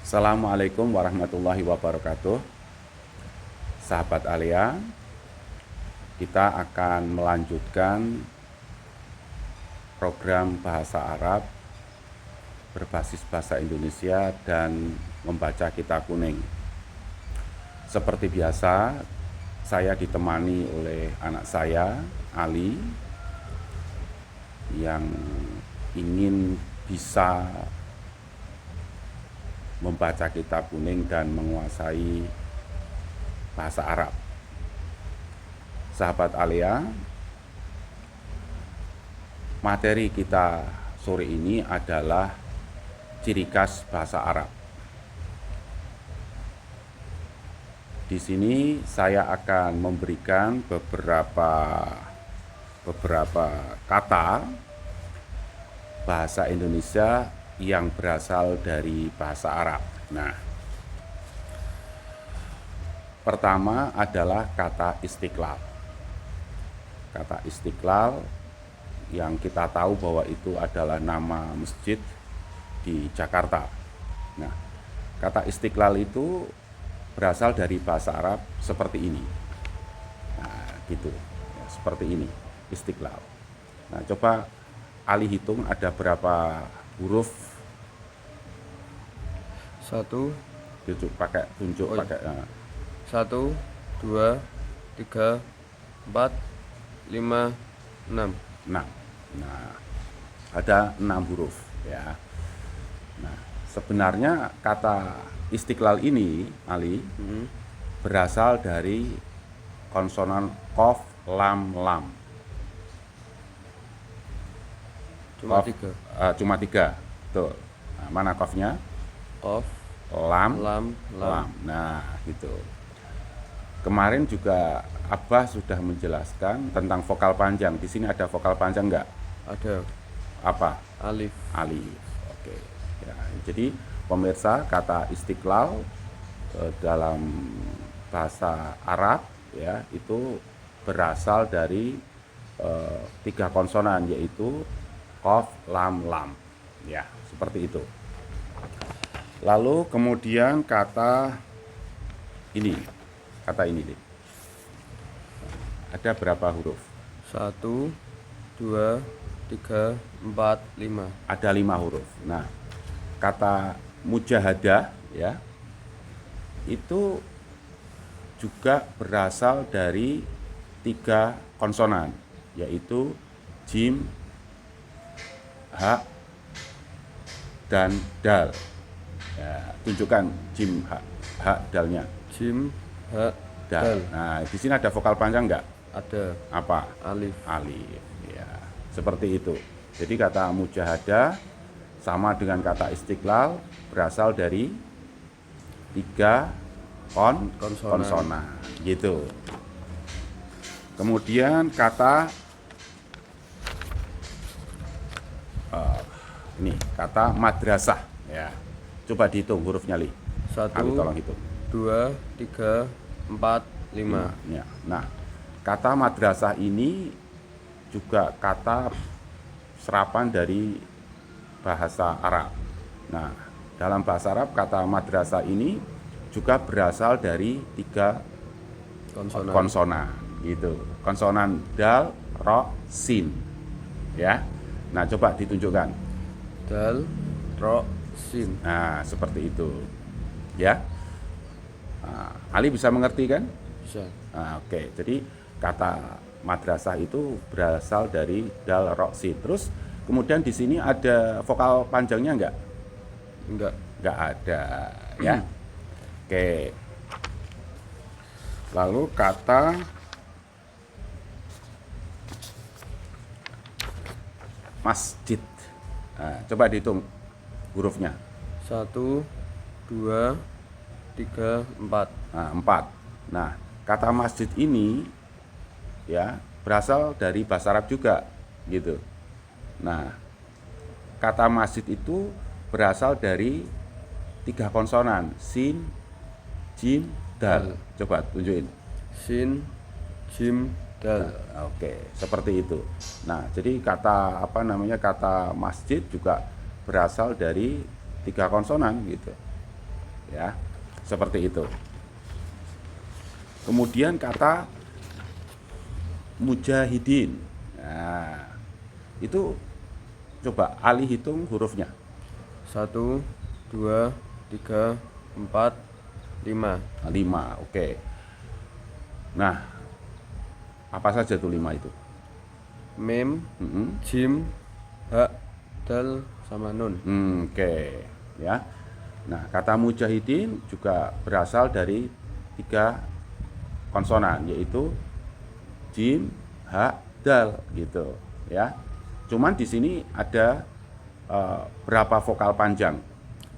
Assalamualaikum warahmatullahi wabarakatuh. Sahabat Alia, kita akan melanjutkan program bahasa Arab berbasis bahasa Indonesia dan membaca kitab kuning. Seperti biasa, saya ditemani oleh anak saya, Ali, yang ingin bisa membaca kitab kuning dan menguasai bahasa Arab. Sahabat Alia, materi kita sore ini adalah ciri khas bahasa Arab. Di sini saya akan memberikan beberapa kata bahasa Indonesia yang berasal dari bahasa Arab. Nah, pertama adalah kata istiqlal. Kata istiqlal yang kita tahu bahwa itu adalah nama masjid di Jakarta. Nah, kata istiqlal itu berasal dari bahasa Arab seperti ini. Nah, gitu. Ya, seperti ini, istiqlal. Nah, coba Ali hitung ada berapa huruf. Satu, Tunjuk pakai Oh, iya. pakai 1, 2, 3, 4, 5, 6. 6. Nah, ada 6 huruf ya. Nah, sebenarnya kata istiqlal ini, Ali, berasal dari konsonan qaf, lam, lam. Cuma Qaf, 3. cuma 3. Tuh. Nah, mana qafnya? Qaf, Lam, lam, lam. lam. Nah, gitu. Kemarin juga Abah sudah menjelaskan tentang vokal panjang. Di sini ada vokal panjang enggak? Ada Apa? alif. Alif. Oke. Ya, jadi pemirsa, kata istiqlal dalam bahasa Arab ya itu berasal dari 3 konsonan, yaitu qaf, lam, lam. Ya, seperti itu. Lalu kemudian kata ini nih. Ada berapa huruf? 1, 2, 3, 4, 5. Ada 5 huruf. Nah, kata mujahadah ya itu juga berasal dari 3 konsonan, yaitu jim, ha, dan dal. Ya, tunjukkan jim, ha, dalnya. Jim, ha, Dal. dal. Nah, di sini ada vokal panjang enggak? Ada Apa? alif. Alif. Ya, seperti itu. Jadi kata mujahadah sama dengan kata istiqlal berasal dari 3 konsonan. Gitu. Kemudian kata ini kata madrasah ya. Coba dihitung hurufnya, Li. 1, Ali tolong hitung. 2, 3, 4, 5. Ya. Nah, kata madrasah ini juga kata serapan dari bahasa Arab. Nah, dalam bahasa Arab kata madrasah ini juga berasal dari 3 konsonan gitu. Konsonan dal, ro, sin. Ya. Nah, coba ditunjukkan. Dal, ro, sin. Nah, seperti itu. Ya. Nah, Ali bisa mengerti kan? Bisa. Nah, oke. Jadi kata madrasah itu berasal dari dal, ro, sin. Terus kemudian di sini ada vokal panjangnya enggak? Enggak. Enggak ada, ya. Oke. Lalu kata masjid. Nah, coba dihitung hurufnya. 1, 2, 3, 4. Nah, 4. Nah, kata masjid ini ya berasal dari bahasa Arab juga, gitu. Nah, kata masjid itu berasal dari 3 konsonan, sin, jim, dal. Coba tunjukin. Sin, jim, dal. Oke, seperti itu. Nah, jadi kata masjid juga berasal dari 3 konsonan gitu. ya. Seperti itu. Kemudian kata mujahidin. Nah, itu coba Ali hitung hurufnya. 1, 2, 3, 4, 5. 5, oke. Nah, apa saja tuh 5 itu? Mim, jim, ha, dal, sama nun. Oke, ya. Nah, kata mujahidin juga berasal dari 3 konsonan, yaitu jim, ha, dal, gitu, ya. Cuman di sini ada berapa vokal panjang?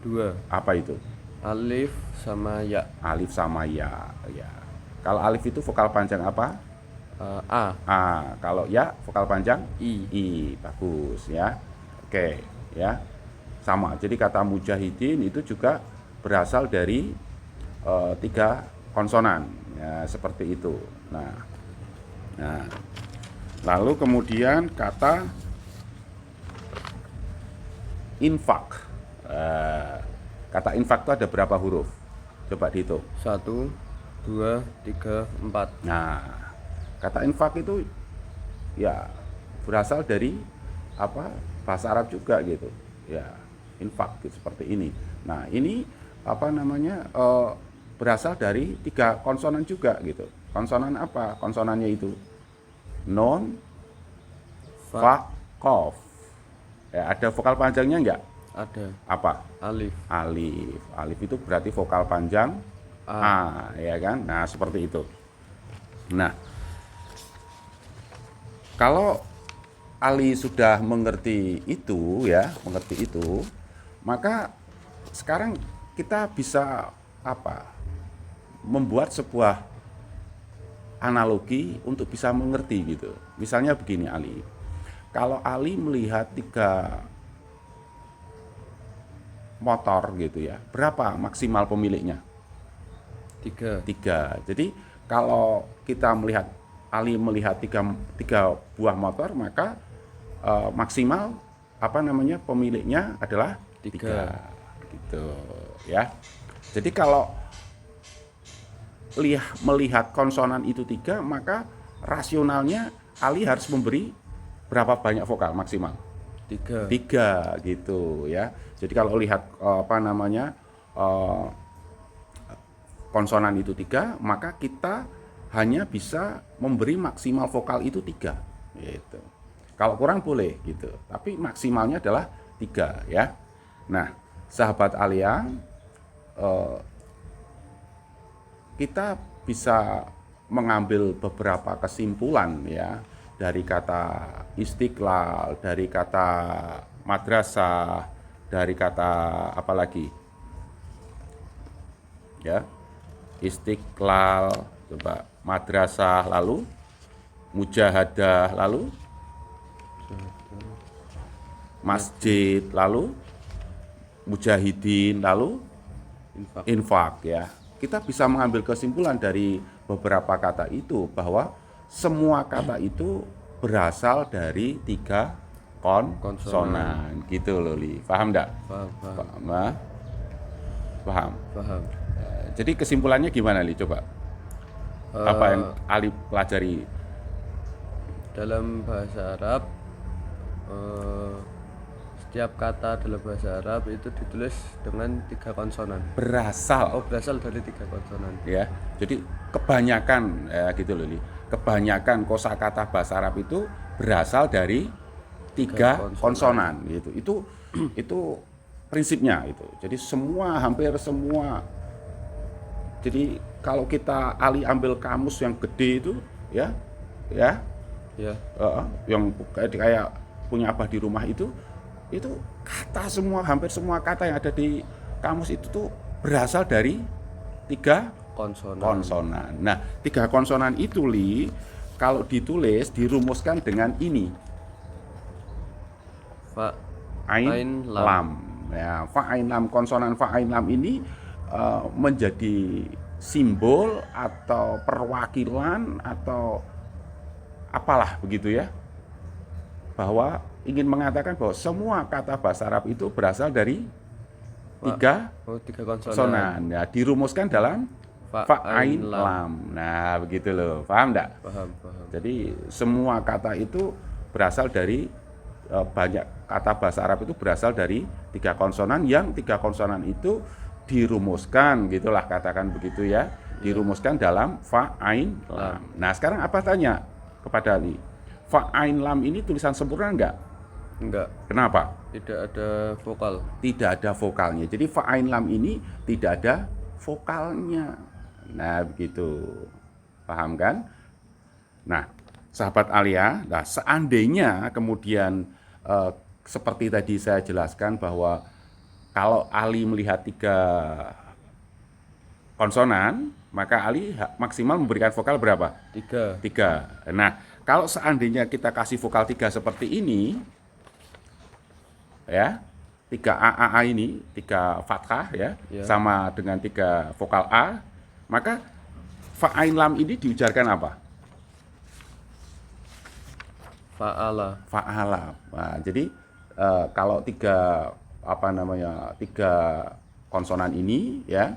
2. Apa itu? Alif sama ya. Alif sama ya, ya. Kalau alif itu vokal panjang apa? A. A. Kalau ya vokal panjang I. I. Bagus ya. Oke, ya. Sama. Jadi kata mujahidin itu juga berasal dari 3 konsonan. Ya, seperti itu. Nah, lalu kemudian kata infak. Kata infak itu ada berapa huruf? Coba dihitung. 1, 2, 3, 4. Nah, kata infak itu ya berasal dari apa? Bahasa Arab juga gitu. Ya, infak gitu, seperti ini. Nah, ini apa namanya? Berasal dari 3 konsonan juga gitu. Konsonan apa? Konsonannya itu non, fa, kof. Ya, ada vokal panjangnya enggak? Ada. Apa? Alif. Alif. Alif itu berarti vokal panjang A, ya kan? Nah, seperti itu. Nah, kalau Ali sudah mengerti itu ya, maka sekarang kita bisa apa? Membuat sebuah analogi untuk bisa mengerti gitu. Misalnya begini Ali. Kalau Ali melihat 3 motor gitu ya, berapa maksimal pemiliknya? 3. 3. Jadi kalau kita melihat Ali melihat 3 buah motor, maka maksimal apa namanya pemiliknya adalah 3 gitu ya. Jadi kalau melihat konsonan itu 3, maka rasionalnya Ali harus memberi berapa banyak vokal maksimal? 3. 3 gitu ya. Jadi kalau lihat apa namanya konsonan itu 3, maka kita hanya bisa memberi maksimal vokal itu 3 gitu. Kalau kurang boleh gitu, tapi maksimalnya adalah 3 ya. Nah, sahabat Alia, kita bisa mengambil beberapa kesimpulan ya dari kata istiqlal, dari kata madrasah, dari kata apa lagi? Ya. Istiqlal, coba madrasah, lalu mujahadah, lalu masjid, lalu mujahidin, lalu infak ya. Kita bisa mengambil kesimpulan dari beberapa kata itu bahwa semua kata itu berasal dari 3 konsonan gitu loh Li. Paham enggak? Paham. Paham. Paham. Jadi kesimpulannya gimana Li? Coba. Apa yang Ali pelajari? Dalam bahasa Arab, setiap kata dalam bahasa Arab itu ditulis dengan 3 konsonan. Berasal. Berasal dari 3 konsonan. Ya. Jadi kebanyakan ya gitu loh Li. Kebanyakan kosakata bahasa Arab itu berasal dari 3 konsonan gitu. Itu prinsipnya itu. Jadi hampir semua. Jadi kalau kita Ali ambil kamus yang gede itu ya, yang kayak punya Abah di rumah itu kata hampir semua kata yang ada di kamus itu tuh berasal dari 3 konsonan. Nah, 3 konsonan itu Li, kalau ditulis dirumuskan dengan ini. Fa, Ain, lam. Ya, fa ain lam, konsonan fa ain lam ini menjadi simbol atau perwakilan atau apalah begitu ya, bahwa ingin mengatakan bahwa semua kata bahasa Arab itu berasal dari tiga tiga konsonan. konsonan. Ya, dirumuskan dalam Fa, fa, ain, ain, lam. lam. Nah, begitu loh. Paham enggak? Paham, paham. Jadi semua kata itu berasal dari banyak kata bahasa Arab itu berasal dari tiga konsonan, yang tiga konsonan itu dirumuskan, gitulah katakan begitu ya, dirumuskan dalam fa, ain, lam. Nah sekarang apa tanya kepada Ali, fa, ain, lam ini tulisan sempurna enggak? Enggak, Kenapa? tidak ada vokal. Tidak ada vokalnya. Jadi fa, ain, lam ini tidak ada vokalnya. Nah begitu, paham kan? Nah sahabat Alia, nah seandainya kemudian seperti tadi saya jelaskan bahwa kalau Ali melihat tiga konsonan, maka Ali maksimal memberikan vokal berapa? Tiga. Tiga. Nah, kalau seandainya kita kasih vokal tiga seperti ini, ya, tiga A ini, tiga fathah ya, Ya. sama dengan tiga vokal A, maka fa, ain, lam ini diujarkan apa? Fa'ala. Fa'ala. Nah, jadi kalau tiga konsonan ini ya,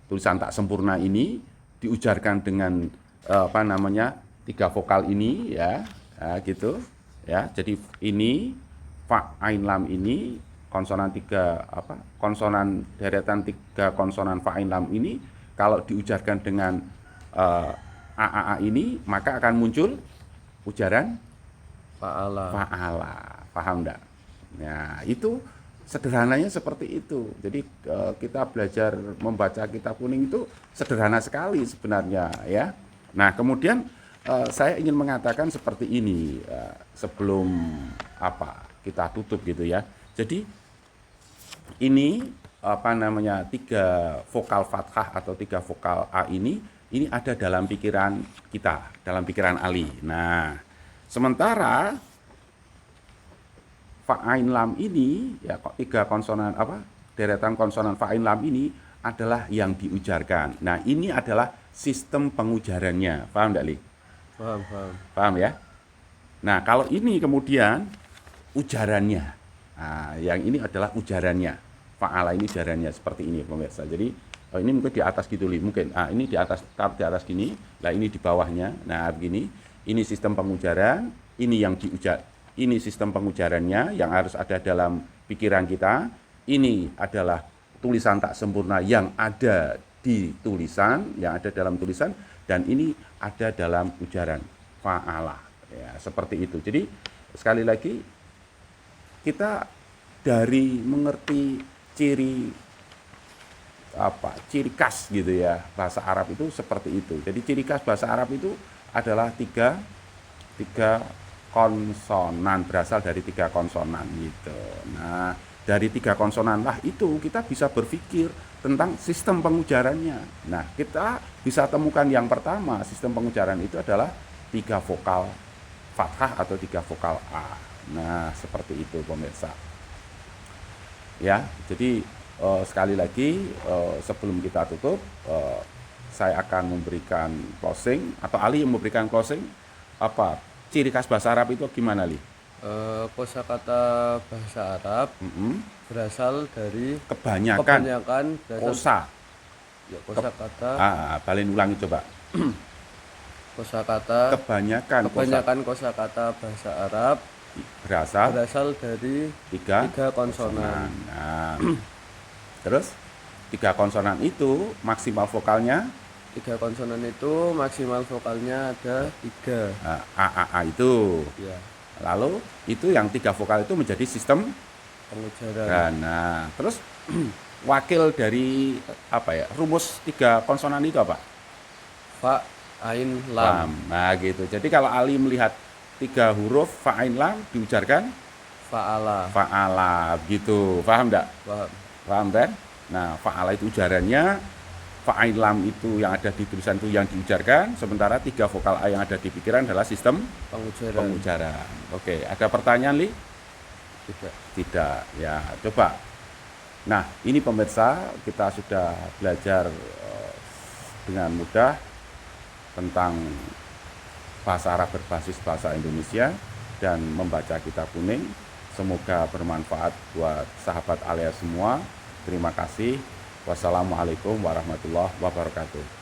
tulisan tak sempurna ini diujarkan dengan tiga vokal ini ya, gitu ya. Jadi ini fa, ain, lam ini konsonan konsonan deretan tiga konsonan fa, ain, lam ini kalau diujarkan dengan a ini, maka akan muncul ujaran Fa'ala. fa'ala. Paham enggak? Nah, itu sederhananya seperti itu. Jadi kita belajar membaca kitab kuning itu sederhana sekali sebenarnya ya. Nah, kemudian saya ingin mengatakan seperti ini sebelum kita tutup gitu ya. Jadi ini tiga vokal fathah atau tiga vokal A ini ada dalam pikiran kita, dalam pikiran Ali. Nah, sementara fa, ain, lam ini ya, tiga konsonan deretan konsonan fa, ain, lam ini adalah yang diujarkan. Nah, ini adalah sistem pengujarannya. Paham enggak, Li? Paham, paham. Paham ya? Nah, kalau ini kemudian ujarannya. Nah, yang ini adalah ujarannya. Fa'ala ini ujarannya seperti ini pemirsa. Jadi ini mungkin di atas gitu, Li. Mungkin ini di atas gini. Lah ini di bawahnya. Nah, begini. Ini sistem pengujaran, ini yang diujar. Ini sistem pengujarannya yang harus ada dalam pikiran kita. Ini adalah tulisan tak sempurna yang ada di tulisan, yang ada dalam tulisan, dan ini ada dalam ujaran fa'ala. Ya, seperti itu. Jadi sekali lagi kita dari mengerti ciri khas gitu ya bahasa Arab itu seperti itu. Jadi ciri khas bahasa Arab itu adalah tiga konsonan, berasal dari tiga konsonan gitu. Nah, dari tiga konsonan lah itu kita bisa berpikir tentang sistem pengujarannya. Nah, kita bisa temukan yang pertama, sistem pengujaran itu adalah tiga vokal fathah atau tiga vokal A. Nah, seperti itu pemirsa. Ya, jadi sekali lagi sebelum kita tutup, saya akan memberikan closing, atau Ali yang memberikan closing. Apa ciri khas bahasa Arab itu gimana, Li? Kosakata bahasa Arab berasal dari Kebanyakan kosa. Ya, kosakata. Balen ulangi coba. Kosakata. Kebanyakan kosakata bahasa Arab berasal dari tiga konsonan. Nah, terus tiga konsonan itu maksimal vokalnya? Tiga konsonan itu maksimal vokalnya ada 3. A itu. Ya. Lalu itu yang tiga vokal itu menjadi sistem pengujaran. Nah, terus wakil dari rumus tiga konsonan itu apa? Fa, ain, lam. Nah, gitu. Jadi kalau Ali melihat tiga huruf fa, ain, lam diujarkan fa'ala gitu. Paham enggak? Paham kan? Nah, fa'ala itu ujarannya, fa, ain, lam itu yang ada di tulisan itu yang diujarkan, sementara tiga vokal A yang ada di pikiran adalah sistem pengujaran. Oke, ada pertanyaan, Li? Tidak. Ya, coba. Nah, ini pemirsa, kita sudah belajar dengan mudah tentang bahasa Arab berbasis bahasa Indonesia dan membaca kitab kuning. Semoga bermanfaat buat sahabat Alia semua. Terima kasih. Wassalamualaikum warahmatullahi wabarakatuh.